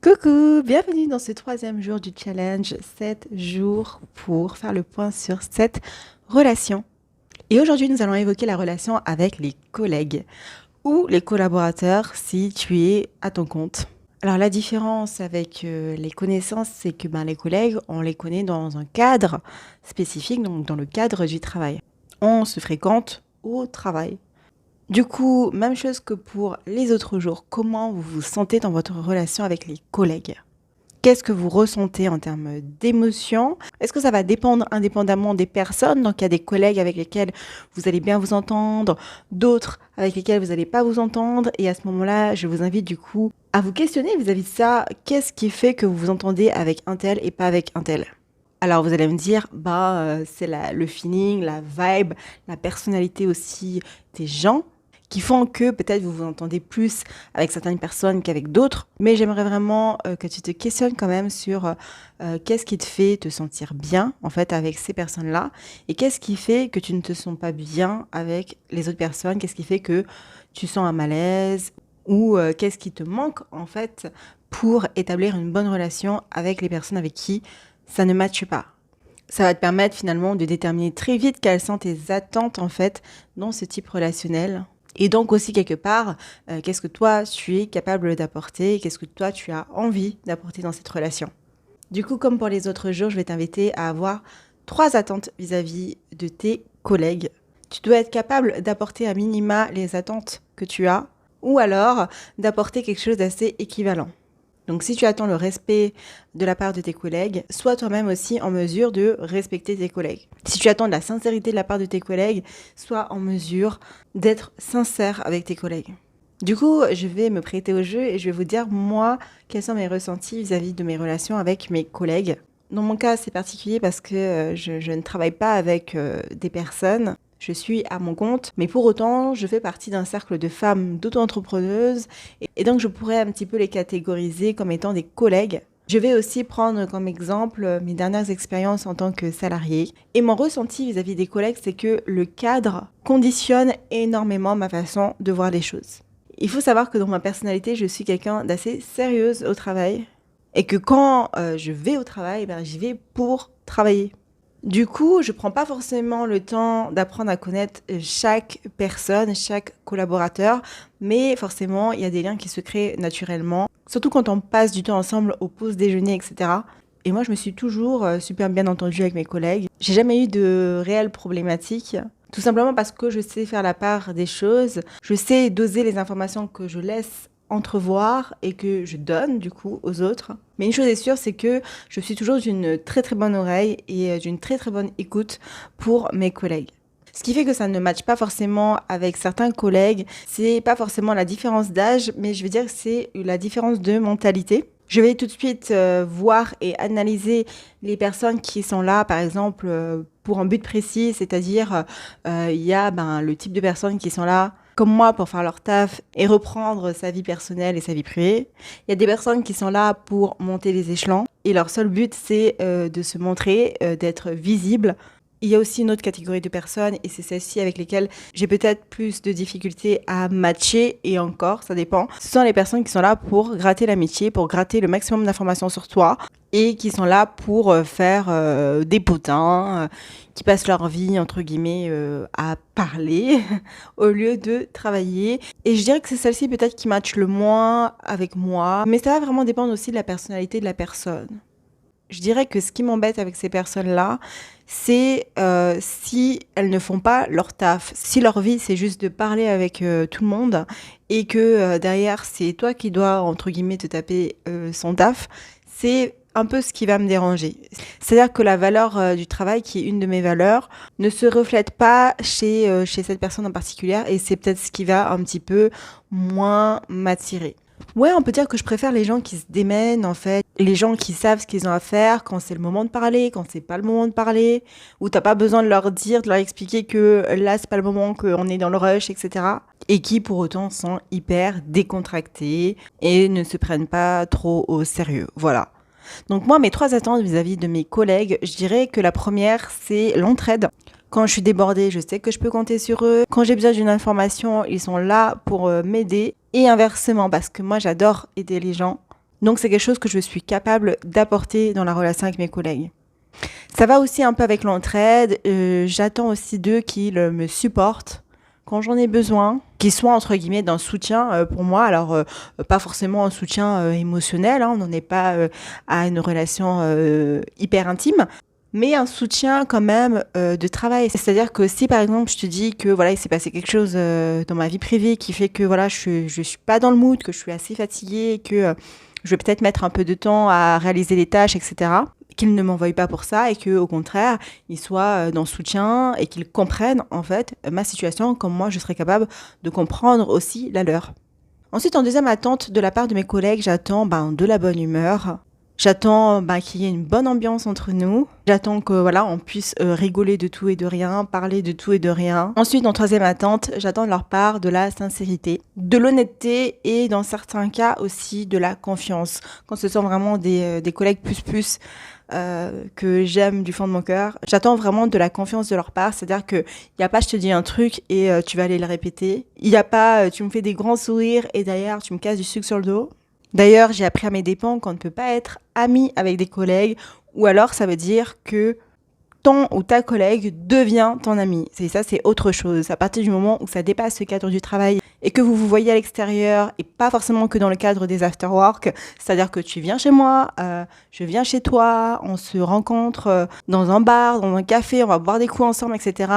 Coucou, bienvenue dans ce troisième jour du challenge 7 jours pour faire le point sur cette relation. Et aujourd'hui, nous allons évoquer la relation avec les collègues ou les collaborateurs si tu es à ton compte. Alors la différence avec les connaissances, c'est que les collègues, on les connaît dans un cadre spécifique, donc dans le cadre du travail. On se fréquente au travail. Du coup, même chose que pour les autres jours, comment vous vous sentez dans votre relation avec les collègues? Qu'est-ce que vous ressentez en termes d'émotions? Est-ce que ça va dépendre indépendamment des personnes? Donc, il y a des collègues avec lesquels vous allez bien vous entendre, d'autres avec lesquels vous n'allez pas vous entendre. Et à ce moment-là, je vous invite du coup à vous questionner vis-à-vis de ça. Qu'est-ce qui fait que vous vous entendez avec un tel et pas avec un tel? Alors, vous allez me dire, c'est le feeling, la vibe, la personnalité aussi des gens qui font que peut-être vous vous entendez plus avec certaines personnes qu'avec d'autres. Mais j'aimerais vraiment que tu te questionnes quand même sur qu'est-ce qui te fait te sentir bien en fait avec ces personnes-là et qu'est-ce qui fait que tu ne te sens pas bien avec les autres personnes, qu'est-ce qui fait que tu sens un malaise ou qu'est-ce qui te manque en fait pour établir une bonne relation avec les personnes avec qui ça ne matche pas. Ça va te permettre finalement de déterminer très vite quelles sont tes attentes en fait dans ce type relationnel. Et donc aussi quelque part, qu'est-ce que toi tu es capable d'apporter, qu'est-ce que toi tu as envie d'apporter dans cette relation. Du coup, comme pour les autres jours, je vais t'inviter à avoir 3 attentes vis-à-vis de tes collègues. Tu dois être capable d'apporter à minima les attentes que tu as, ou alors d'apporter quelque chose d'assez équivalent. Donc si tu attends le respect de la part de tes collègues, sois toi-même aussi en mesure de respecter tes collègues. Si tu attends de la sincérité de la part de tes collègues, sois en mesure d'être sincère avec tes collègues. Du coup, je vais me prêter au jeu et je vais vous dire, moi, quels sont mes ressentis vis-à-vis de mes relations avec mes collègues. Dans mon cas, c'est particulier parce que je ne travaille pas avec des personnes. Je suis à mon compte, mais pour autant, je fais partie d'un cercle de femmes d'auto-entrepreneuses et donc je pourrais un petit peu les catégoriser comme étant des collègues. Je vais aussi prendre comme exemple mes dernières expériences en tant que salariée. Et mon ressenti vis-à-vis des collègues, c'est que le cadre conditionne énormément ma façon de voir les choses. Il faut savoir que dans ma personnalité, je suis quelqu'un d'assez sérieuse au travail et que quand je vais au travail, j'y vais pour travailler. Du coup, je prends pas forcément le temps d'apprendre à connaître chaque personne, chaque collaborateur, mais forcément, il y a des liens qui se créent naturellement, surtout quand on passe du temps ensemble au pause déjeuner, etc. Et moi, je me suis toujours super bien entendue avec mes collègues. J'ai jamais eu de réelles problématiques, tout simplement parce que je sais faire la part des choses, je sais doser les informations que je laisse entrevoir et que je donne du coup aux autres. Mais une chose est sûre, c'est que je suis toujours d'une très très bonne oreille et d'une très très bonne écoute pour mes collègues. Ce qui fait que ça ne matche pas forcément avec certains collègues, c'est pas forcément la différence d'âge, mais je veux dire que c'est la différence de mentalité. Je vais tout de suite voir et analyser les personnes qui sont là, par exemple, pour un but précis, c'est-à-dire il y a le type de personnes qui sont là comme moi pour faire leur taf et reprendre sa vie personnelle et sa vie privée. Il y a des personnes qui sont là pour monter les échelons et leur seul but c'est de se montrer, d'être visible. Il y a aussi une autre catégorie de personnes et c'est celle-ci avec lesquelles j'ai peut-être plus de difficultés à matcher et encore, ça dépend. Ce sont les personnes qui sont là pour gratter l'amitié, pour gratter le maximum d'informations sur toi et qui sont là pour faire des potins, qui passent leur vie, entre guillemets, à parler au lieu de travailler. Et je dirais que c'est celle-ci peut-être qui matche le moins avec moi, mais ça va vraiment dépendre aussi de la personnalité de la personne. Je dirais que ce qui m'embête avec ces personnes-là, c'est si elles ne font pas leur taf. Si leur vie, c'est juste de parler avec tout le monde et que derrière, c'est toi qui dois, entre guillemets, te taper son taf, c'est un peu ce qui va me déranger. C'est-à-dire que la valeur du travail, qui est une de mes valeurs, ne se reflète pas chez cette personne en particulier et c'est peut-être ce qui va un petit peu moins m'attirer. Ouais, on peut dire que je préfère les gens qui se démènent, en fait. Les gens qui savent ce qu'ils ont à faire quand c'est le moment de parler, quand c'est pas le moment de parler, où t'as pas besoin de leur dire, de leur expliquer que là, c'est pas le moment, qu'on est dans le rush, etc. Et qui, pour autant, sont hyper décontractés et ne se prennent pas trop au sérieux. Voilà. Donc moi, mes 3 attentes vis-à-vis de mes collègues, je dirais que la première, c'est l'entraide. Quand je suis débordée, je sais que je peux compter sur eux. Quand j'ai besoin d'une information, ils sont là pour m'aider. Et inversement, parce que moi, j'adore aider les gens. Donc c'est quelque chose que je suis capable d'apporter dans la relation avec mes collègues. Ça va aussi un peu avec l'entraide. J'attends aussi d'eux qu'ils me supportent quand j'en ai besoin, qu'ils soient entre guillemets d'un soutien pour moi. Alors pas forcément un soutien émotionnel, hein, on n'en est pas à une relation hyper intime, mais un soutien quand même de travail. C'est-à-dire que si par exemple je te dis que voilà il s'est passé quelque chose dans ma vie privée qui fait que voilà je suis pas dans le mood, que je suis assez fatiguée, que je vais peut-être mettre un peu de temps à réaliser les tâches, etc. Qu'ils ne m'envoient pas pour ça et qu'au contraire, ils soient dans le soutien et qu'ils comprennent en fait ma situation comme moi je serais capable de comprendre aussi la leur. Ensuite, en deuxième attente de la part de mes collègues, j'attends de la bonne humeur. J'attends qu'il y ait une bonne ambiance entre nous. J'attends que voilà, on puisse rigoler de tout et de rien, parler de tout et de rien. Ensuite, en troisième attente, j'attends de leur part de la sincérité, de l'honnêteté et dans certains cas aussi de la confiance. Quand ce sont vraiment des collègues plus que j'aime du fond de mon cœur, j'attends vraiment de la confiance de leur part. C'est-à-dire qu'il n'y a pas je te dis un truc et tu vas aller le répéter. Il n'y a pas tu me fais des grands sourires et derrière tu me casses du sucre sur le dos. D'ailleurs, j'ai appris à mes dépens qu'on ne peut pas être ami avec des collègues ou alors ça veut dire que ton ou ta collègue devient ton ami. C'est autre chose. À partir du moment où ça dépasse le cadre du travail et que vous vous voyez à l'extérieur et pas forcément que dans le cadre des after-work, c'est-à-dire que tu viens chez moi, je viens chez toi, on se rencontre dans un bar, dans un café, on va boire des coups ensemble, etc.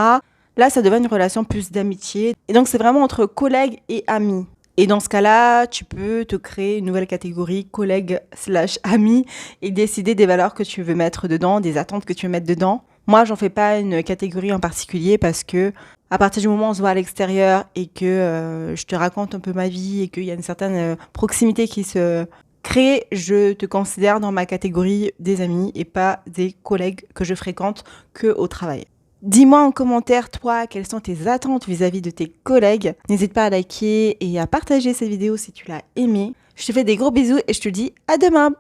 Là, ça devient une relation plus d'amitié. Et donc, c'est vraiment entre collègues et amis. Et dans ce cas-là, tu peux te créer une nouvelle catégorie collègue/ami et décider des valeurs que tu veux mettre dedans, des attentes que tu veux mettre dedans. Moi, j'en fais pas une catégorie en particulier parce que à partir du moment où on se voit à l'extérieur et que je te raconte un peu ma vie et qu'il y a une certaine proximité qui se crée, je te considère dans ma catégorie des amis et pas des collègues que je fréquente que au travail. Dis-moi en commentaire, toi, quelles sont tes attentes vis-à-vis de tes collègues. N'hésite pas à liker et à partager cette vidéo si tu l'as aimée. Je te fais des gros bisous et je te dis à demain.